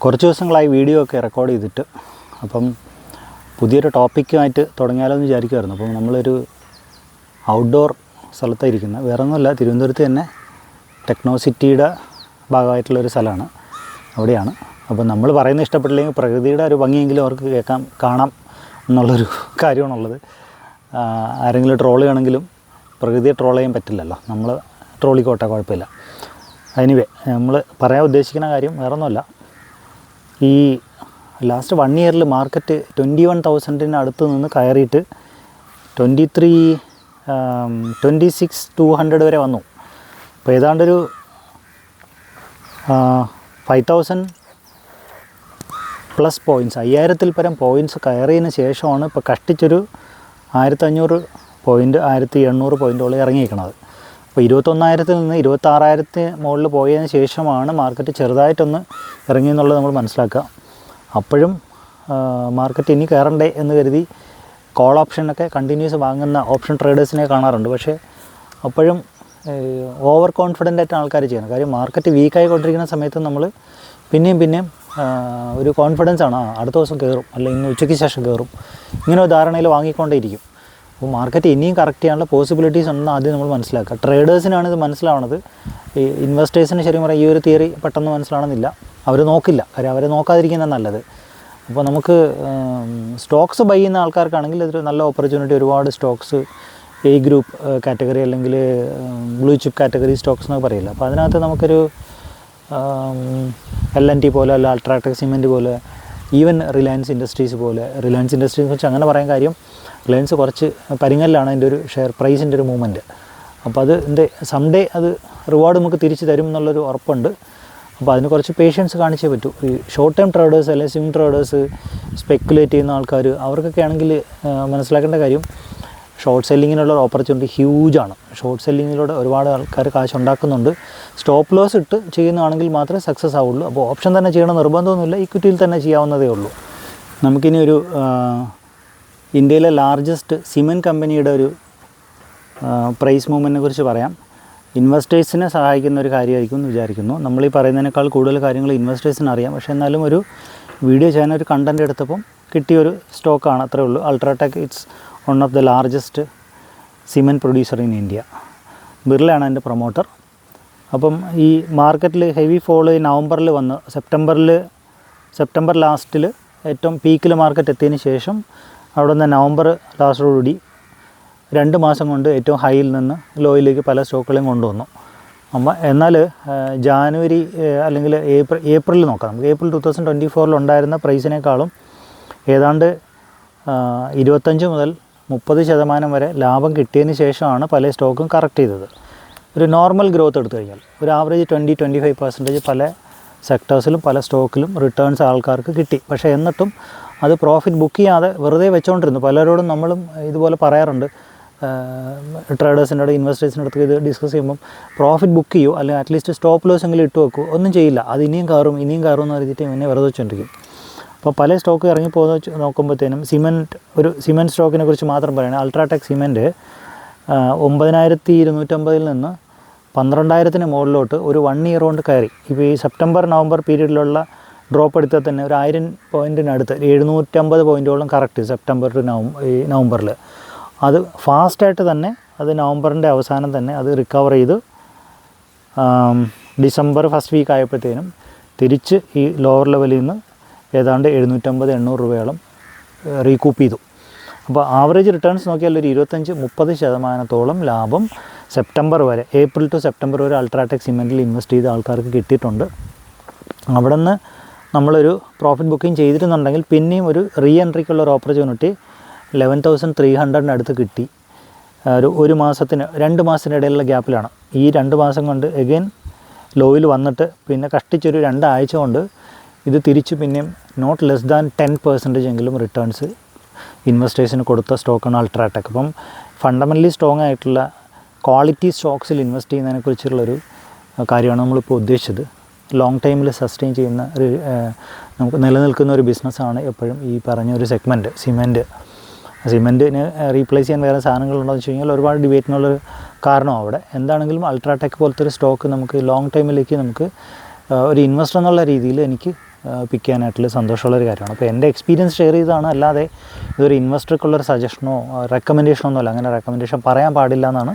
കുറച്ച് ദിവസങ്ങളായി വീഡിയോ ഒക്കെ റെക്കോർഡ് ചെയ്തിട്ട് അപ്പം പുതിയൊരു ടോപ്പിക്കുമായിട്ട് തുടങ്ങിയാലോന്ന് വിചാരിക്കുമായിരുന്നു. അപ്പം നമ്മളൊരു ഔട്ട്ഡോർ സ്ഥലത്താണ് ഇരിക്കുന്നത്. വേറെ ഒന്നുമല്ല, തിരുവനന്തപുരത്ത് തന്നെ ടെക്നോ സിറ്റിയുടെ ഭാഗമായിട്ടുള്ളൊരു സ്ഥലമാണ്, അവിടെയാണ്. അപ്പം നമ്മൾ പറയുന്നത് ഇഷ്ടപ്പെട്ടില്ലെങ്കിൽ പ്രകൃതിയുടെ ഒരു ഭംഗിയെങ്കിലും അവർക്ക് കാണാം എന്നുള്ളൊരു കാര്യമാണുള്ളത്. ആരെങ്കിലും ട്രോൾ ചെയ്യണമെങ്കിലും പ്രകൃതിയെ ട്രോൾ ചെയ്യാൻ പറ്റില്ലല്ലോ, നമ്മൾ ട്രോളിക്കോട്ടെ, കുഴപ്പമില്ല. എനിവേ, നമ്മൾ പറയാൻ ഉദ്ദേശിക്കുന്ന കാര്യം വേറെ ഒന്നുമല്ല, ഈ ലാസ്റ്റ് 1 ഇയറിൽ മാർക്കറ്റ് 21,000 അടുത്ത് നിന്ന് കയറിയിട്ട് 26,200 വരെ വന്നു. അപ്പോൾ ഏതാണ്ടൊരു 5,000 പ്ലസ് പോയിൻറ്റ്സ്, 5,000-ൽ പരം പോയിൻറ്റ്സ് കയറിയതിന് ശേഷമാണ് ഇപ്പോൾ കഷ്ടിച്ചൊരു 1,500 പോയിൻറ്റ് 1,800 പോയിൻറ്റോളം ഇറങ്ങിയിരിക്കുന്നത്. അപ്പോൾ 21,000-ൽ നിന്ന് 26,000 മുകളിൽ പോയതിന് ശേഷമാണ് മാർക്കറ്റ് ചെറുതായിട്ടൊന്ന് ഇറങ്ങിയെന്നുള്ളത് നമ്മൾ മനസ്സിലാക്കുക. അപ്പോഴും മാർക്കറ്റ് ഇനി കയറണ്ടേ എന്ന് കരുതി കോൾ ഓപ്ഷനൊക്കെ കണ്ടിന്യൂസ് വാങ്ങുന്ന ഓപ്ഷൻ ട്രേഡേഴ്സിനെ കാണാറുണ്ട്. പക്ഷേ അപ്പോഴും ഓവർ കോൺഫിഡൻ്റ് ആയിട്ടാണ് ആൾക്കാർ ചെയ്യുന്നത്. കാര്യം മാർക്കറ്റ് വീക്കായിക്കൊണ്ടിരിക്കുന്ന സമയത്ത് നമ്മൾ പിന്നെയും ഒരു കോൺഫിഡൻസ് ആണ്, അടുത്ത ദിവസം കയറും, അല്ലെങ്കിൽ ഇന്ന് ഉച്ചയ്ക്ക് ശേഷം കയറും, ഇങ്ങനെ ഒരു ധാരണയിൽ വാങ്ങിക്കൊണ്ടേയിരിക്കും. അപ്പോൾ മാർക്കറ്റ് ഇനിയും കറക്റ്റ് ചെയ്യാനുള്ള പോസിബിലിറ്റീസ് ഉണ്ടെന്ന് ആദ്യം നമ്മൾ മനസ്സിലാക്കുക. ട്രേഡേഴ്സിനാണ് ഇത് മനസ്സിലാവുന്നത്. ഈ ഇൻവെസ്റ്റേഴ്സിന് ശരിക്കും പറയാം ഈ ഒരു തിയറി പെട്ടെന്ന് മനസ്സിലാവണമെന്നില്ല, അവർ നോക്കില്ല, കാര്യം അവരെ നോക്കാതിരിക്കുന്നത് നല്ലത്. അപ്പോൾ നമുക്ക് സ്റ്റോക്സ് ബൈ ചെയ്യുന്ന ആൾക്കാർക്കാണെങ്കിൽ ഇതൊരു നല്ല ഓപ്പർച്യൂണിറ്റി. ഒരുപാട് സ്റ്റോക്സ് എ ഗ്രൂപ്പ് കാറ്റഗറി അല്ലെങ്കിൽ ബ്ലൂ ചിപ്പ് കാറ്റഗറി സ്റ്റോക്സ് എന്നൊക്കെ പറയില്ല. അപ്പോൾ അതിനകത്ത് നമുക്കൊരു L&T പോലെ, അല്ല അൾട്രാടെക് സിമെൻറ്റ് പോലെ, ഈവൻ റിലയൻസ് ഇൻഡസ്ട്രീസ് പോലെ. റിലയൻസ് ഇൻഡസ്ട്രീസ് വെച്ച് അങ്ങനെ പറയാൻ കാര്യം, റിലയൻസ് കുറച്ച് പരിങ്ങലിലാണ് അതിൻ്റെ ഒരു ഷെയർ പ്രൈസിൻ്റെ ഒരു മൂവ്മെൻറ്റ്. അപ്പോൾ അത് സംഡേ അത് റിവാർഡ് നമുക്ക് തിരിച്ച് തരും എന്നുള്ളൊരു ഉറപ്പുണ്ട്. അപ്പോൾ അതിന് കുറച്ച് പേഷ്യൻസ് കാണിച്ചേ പറ്റൂ. ഈ ഷോർട്ട് ടൈം ട്രേഡേഴ്സ് അല്ലെങ്കിൽ സ്വിംഗ് ട്രേഡേഴ്സ്, സ്പെക്കുലേറ്റ് ചെയ്യുന്ന ആൾക്കാർ, അവർക്കൊക്കെ ആണെങ്കിൽ മനസ്സിലാക്കേണ്ട കാര്യം, ഷോർട്ട് സെല്ലിങ്ങിനുള്ള ഓപ്പർച്യൂണിറ്റി ഹ്യൂജാണ്. ഷോർട്ട് സെല്ലിങ്ങിലൂടെ ഒരുപാട് ആൾക്കാർ കാശ് ഉണ്ടാക്കുന്നുണ്ട്. സ്റ്റോപ്പ് ലോസ് ഇട്ട് ചെയ്യുന്നതാണെങ്കിൽ മാത്രമേ സക്സസ് ആവുള്ളൂ. അപ്പോൾ ഓപ്ഷൻ തന്നെ ചെയ്യണം നിർബന്ധമൊന്നുമില്ല, ഇക്വിറ്റിയിൽ തന്നെ ചെയ്യാവുന്നതേ ഉള്ളൂ. നമുക്കിനി ഒരു ഇന്ത്യയിലെ ലാർജസ്റ്റ് സിമെൻറ്റ് കമ്പനിയുടെ ഒരു പ്രൈസ് മൂവ്മെൻറ്റിനെ കുറിച്ച് പറയാം. ഇൻവെസ്റ്റേഴ്സിനെ സഹായിക്കുന്ന ഒരു കാര്യമായിരിക്കും എന്ന് വിചാരിക്കുന്നു. നമ്മൾ ഈ പറയുന്നതിനേക്കാൾ കൂടുതൽ കാര്യങ്ങൾ ഇൻവെസ്റ്റേഴ്സിന് അറിയാം. പക്ഷേ എന്നാലും ഒരു വീഡിയോ ചെയ്യാനൊരു കണ്ടൻറ്റ് എടുത്തപ്പം കിട്ടിയൊരു സ്റ്റോക്കാണ്, അത്രേ ഉള്ളൂ. UltraTech it's one of the largest cement producer in India. ബിർളയാണ് അതിൻ്റെ പ്രൊമോട്ടർ. അപ്പം ഈ മാർക്കറ്റിൽ ഹെവി ഫോള് നവംബറിൽ വന്ന് സെപ്റ്റംബർ ലാസ്റ്റിൽ ഏറ്റവും പീക്കിൽ മാർക്കറ്റ് എത്തിയതിന് ശേഷം അവിടെ നിന്ന് നവംബർ ലാസ്റ്റോടുകൂടി 2 മാസം കൊണ്ട് ഏറ്റവും ഹൈയിൽ നിന്ന് ലോയിലേക്ക് പല സ്റ്റോക്കുകളെയും കൊണ്ടുവന്നു. എന്നാൽ ജാനുവരി അല്ലെങ്കിൽ ഏപ്രിൽ നോക്കാം. നമുക്ക് ഏപ്രിൽ 2024 ഉണ്ടായിരുന്ന പ്രൈസിനേക്കാളും ഏതാണ്ട് 25 മുതൽ 30% വരെ ലാഭം കിട്ടിയതിന് ശേഷമാണ് പല സ്റ്റോക്കും കറക്റ്റ് ചെയ്തത്. ഒരു നോർമൽ ഗ്രോത്ത് എടുത്തു കഴിഞ്ഞാൽ ഒരു ആവറേജ് 20-25% പല സെക്ടേഴ്സിലും പല സ്റ്റോക്കിലും റിട്ടേൺസ് ആൾക്കാർക്ക് കിട്ടി. പക്ഷേ എന്നിട്ടും അത് പ്രോഫിറ്റ് ബുക്ക് ചെയ്യാതെ വെറുതെ വെച്ചുകൊണ്ടിരുന്നു. പലരോടും നമ്മളും ഇതുപോലെ പറയാറുണ്ട്, ട്രേഡേഴ്സിൻ്റെ ഇൻവെസ്റ്റേഴ്സിൻ്റെ അടുത്ത് ഇത് ഡിസ്കസ് ചെയ്യുമ്പം പ്രോഫിറ്റ് ബുക്ക് ചെയ്യൂ, അല്ലെങ്കിൽ അറ്റ്ലീസ്റ്റ് സ്റ്റോപ്പ് ലോസ് എങ്കിലും ഇട്ട് വെക്കൂ. ഒന്നും ചെയ്യില്ല, അത് ഇനിയും കയറും എന്ന് പറഞ്ഞിട്ട് പിന്നെ വെറുതെ വെച്ചുകൊണ്ടിരിക്കും. അപ്പോൾ പല സ്റ്റോക്ക് ഇറങ്ങിപ്പോകുന്ന നോക്കുമ്പോഴത്തേനും ഒരു സിമെൻറ്റ് സ്റ്റോക്കിനെ കുറിച്ച് മാത്രം പറയുകയാണെങ്കിൽ അൾട്രാടെക് സിമെൻറ്റ് 9,250 നിന്ന് 12,000 മുകളിലോട്ട് ഒരു 1 ഇയർ കൊണ്ട് കയറി. ഇപ്പോൾ ഈ സെപ്റ്റംബർ നവംബർ പീരീഡിലുള്ള ഡ്രോപ്പ് എടുത്താൽ തന്നെ ഒരു 1000 പോയിൻറ്റിനടുത്ത് 750 പോയിൻറ്റോളം കറക്റ്റ് സെപ്റ്റംബർ ടു നവംബറിൽ. അത് ഫാസ്റ്റായിട്ട് തന്നെ അത് നവംബറിൻ്റെ അവസാനം തന്നെ അത് റിക്കവർ ചെയ്ത് ഡിസംബർ ഫസ്റ്റ് വീക്ക് ആയപ്പോഴത്തേനും തിരിച്ച് ഈ ലോവർ ലെവലിൽ നിന്ന് ഏതാണ്ട് 750-800 രൂപയോളം റീകൂപ്പ് ചെയ്തു. അപ്പോൾ ആവറേജ് റിട്ടേൺസ് നോക്കിയാൽ ഒരു 25-30% ലാഭം സെപ്റ്റംബർ വരെ, ഏപ്രിൽ ടു സെപ്റ്റംബർ വരെ അൾട്രാടെക് സിമെൻറ്റിൽ ഇൻവെസ്റ്റ് ചെയ്ത ആൾക്കാർക്ക് കിട്ടിയിട്ടുണ്ട്. അവിടെ നിന്ന് നമ്മളൊരു പ്രോഫിറ്റ് ബുക്കിംഗ് ചെയ്തിരുന്നുണ്ടെങ്കിൽ പിന്നെയും ഒരു റീ എൻട്രിക്കുള്ളൊരു ഓപ്പർച്യൂണിറ്റി 11,300 അടുത്ത് കിട്ടി. ഒരു മാസത്തിന് 2 മാസത്തിനിടയിലുള്ള ഗ്യാപ്പിലാണ്. ഈ 2 മാസം കൊണ്ട് എഗെയിൻ ലോയിൽ വന്നിട്ട് പിന്നെ കഷ്ടിച്ചൊരു 2 ആഴ്ച കൊണ്ട് ഇത് തിരിച്ച് പിന്നെയും നോട്ട് ലെസ് ദാൻ 10% എങ്കിലും റിട്ടേൺസ് ഇൻവെസ്റ്റേഴ്സിന് കൊടുത്ത സ്റ്റോക്കാണ് അൾട്രാടെക്. അപ്പം ഫണ്ടമെൻ്റലി സ്ട്രോങ് ആയിട്ടുള്ള ക്വാളിറ്റി സ്റ്റോക്സിൽ ഇൻവെസ്റ്റ് ചെയ്യുന്നതിനെക്കുറിച്ചുള്ളൊരു കാര്യമാണ് നമ്മളിപ്പോൾ ഉദ്ദേശിച്ചത്. ലോങ് ടൈമിൽ സസ്റ്റെയിൻ ചെയ്യുന്ന ഒരു നമുക്ക് നിലനിൽക്കുന്ന ഒരു ബിസിനസ്സാണ് എപ്പോഴും ഈ പറഞ്ഞൊരു സെഗ്മെൻറ്റ്. സിമെൻറ്റിന് റീപ്ലേസ് ചെയ്യാൻ വേറെ സാധനങ്ങളുണ്ടോ എന്ന് വെച്ച് കഴിഞ്ഞാൽ ഒരുപാട് ഡിബേറ്റിനുള്ളൊരു കാരണമാണ് അവിടെ. എന്താണെങ്കിലും അൾട്രാടെക് പോലത്തെ ഒരു സ്റ്റോക്ക് നമുക്ക് ലോങ് ടൈമിലേക്ക് നമുക്ക് ഒരു ഇൻവെസ്റ്റർ എന്നുള്ള രീതിയിൽ എനിക്ക് പിക്ക് ചെയ്യാനായിട്ടുള്ള സന്തോഷമുള്ളൊരു കാര്യമാണ്. അപ്പോൾ എൻ്റെ എക്സ്പീരിയൻസ് ഷെയർ ചെയ്തതാണ്, അല്ലാതെ ഇതൊരു ഇൻവെസ്റ്റർക്കുള്ളൊരു സജഷനോ റെക്കമെൻഡേഷനോ ഒന്നുമല്ല. അങ്ങനെ റെക്കമെൻഡേഷൻ പറയാൻ പാടില്ല എന്നാണ്.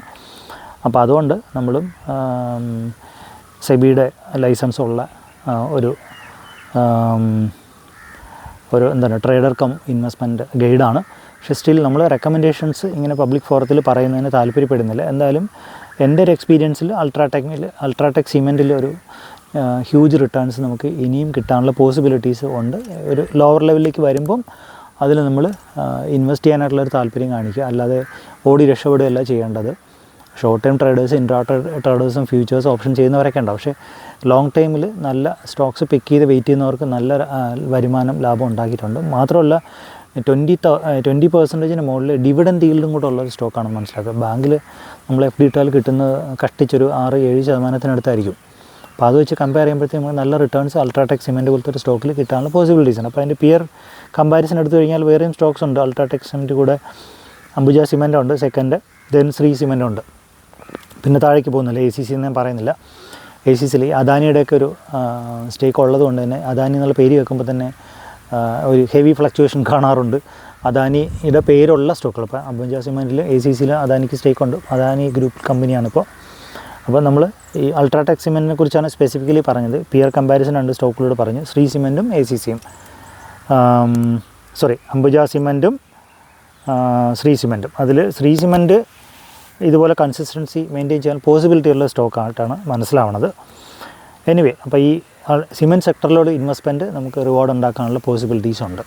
അപ്പോൾ അതുകൊണ്ട് നമ്മളും സെബിയുടെ ലൈസൻസ് ഉള്ള ഒരു എന്താണ് ട്രേഡർ കം ഇൻവെസ്റ്റ്മെൻറ്റ് ഗൈഡാണ്. പക്ഷേ സ്റ്റിൽ നമ്മൾ റെക്കമെൻഡേഷൻസ് ഇങ്ങനെ പബ്ലിക് ഫോറത്തിൽ പറയുന്നതിന് താല്പര്യപ്പെടുന്നില്ല. എന്തായാലും എൻ്റെ ഒരു എക്സ്പീരിയൻസിൽ അൾട്രാടെക് സിമെൻറ്റിൽ ഒരു ഹ്യൂജ് റിട്ടേൺസ് നമുക്ക് ഇനിയും കിട്ടാനുള്ള പോസിബിലിറ്റീസ് ഉണ്ട്. ഒരു ലോവർ ലെവലിലേക്ക് വരുമ്പം അതിൽ നമ്മൾ ഇൻവെസ്റ്റ് ചെയ്യാനായിട്ടുള്ളൊരു താല്പര്യം കാണിക്കുക, അല്ലാതെ ഓടി രക്ഷപ്പെടുകയല്ല ചെയ്യേണ്ടത്. ഷോർട്ട് ടൈം ട്രേഡേഴ്സ്, ഇൻട്രാ ട്രേഡേഴ്സും ഫ്യൂച്ചേഴ്സ് ഓപ്ഷൻ ചെയ്യുന്നവരൊക്കെ ഉണ്ടാവും. പക്ഷേ ലോങ് ടൈമിൽ നല്ല സ്റ്റോക്സ് പിക്ക് ചെയ്ത് വെയിറ്റ് ചെയ്യുന്നവർക്ക് നല്ല വരുമാനം ലാഭം ഉണ്ടാക്കിയിട്ടുണ്ട്. മാത്രമല്ല 20% മുകളിൽ ഡിവിഡൻഡ് ഈൽഡും കൂടെ ഉള്ളൊരു സ്റ്റോക്കാണ് മനസ്സിലാക്കുക. ബാങ്കിൽ നമ്മൾ FD ഇട്ടാൽ കിട്ടുന്നത് കഷ്ടിച്ചൊരു 6-7% അപ്പോൾ അത് വെച്ച് കമ്പയർ ചെയ്യുമ്പോഴത്തേക്കും നമുക്ക് നല്ല റിട്ടേൺസ് അൾട്രാടെക് സിമെൻറ്റ് പോലത്തെ ഒരു സ്റ്റോക്കിൽ കിട്ടാനുള്ള പോസിബിലിറ്റീസ് ഉണ്ട്. അപ്പോൾ അതിൻ്റെ പിയർ കമ്പാരിസൺ എടുത്തു കഴിഞ്ഞാൽ വേറെയും സ്റ്റോക്സ് ഉണ്ട്. അൾട്രാടെക് സിമെൻറ്റ് കൂടെ അംബുജ സിമെൻ്റ് ഉണ്ട് സെക്കൻഡ്, ദെൻ ശ്രീ സിമെൻ്റ് ഉണ്ട്. പിന്നെ താഴേക്ക് പോകുന്നില്ല, ACC എന്ന് ഞാൻ പറയുന്നില്ല. ACCയിൽ അദാനിയുടെയൊക്കെ ഒരു സ്റ്റേക്ക് ഉള്ളത് കൊണ്ട് തന്നെ അദാനി എന്നുള്ള പേര് കേൾക്കുമ്പോൾ തന്നെ ഒരു ഹെവി ഫ്ലക്ച്വേഷൻ കാണാറുണ്ട്. അദാനിയുടെ പേരുള്ള സ്റ്റോക്കുകൾ ഇപ്പോൾ അംബുജ സിമെൻറ്റിൽ ACCയിൽ അദാനിക്ക് സ്റ്റേക്ക് ഉണ്ട്. അദാനി ഗ്രൂപ്പ് കമ്പനിയാണിപ്പോൾ. അപ്പോൾ നമ്മൾ ഈ അൾട്രാടെക് സിമെൻറ്റിനെ കുറിച്ചാണ് സ്പെസിഫിക്കലി പറഞ്ഞത്. പിയർ കമ്പാരിസൺ ഉണ്ട് സ്റ്റോക്കുകളോട് പറഞ്ഞു. ശ്രീ സിമെൻറ്റും ACCയും അംബുജ സിമെൻറ്റും ശ്രീ സിമെൻറ്റും. അതിൽ ശ്രീ സിമെൻറ്റ് ഇതുപോലെ കൺസിസ്റ്റൻസി മെയിൻറ്റെയിൻ ചെയ്യാൻ പോസിബിലിറ്റി ഉള്ള സ്റ്റോക്കായിട്ടാണ് മനസ്സിലാവുന്നത്. എനിവേ, അപ്പോൾ ഈ സിമെൻറ്റ് സെക്ടറിലോട് ഇൻവെസ്റ്റ്മെൻറ്റ് നമുക്ക് റിവാർഡ് ഉണ്ടാക്കാനുള്ള പോസിബിലിറ്റീസ് ഉണ്ട്.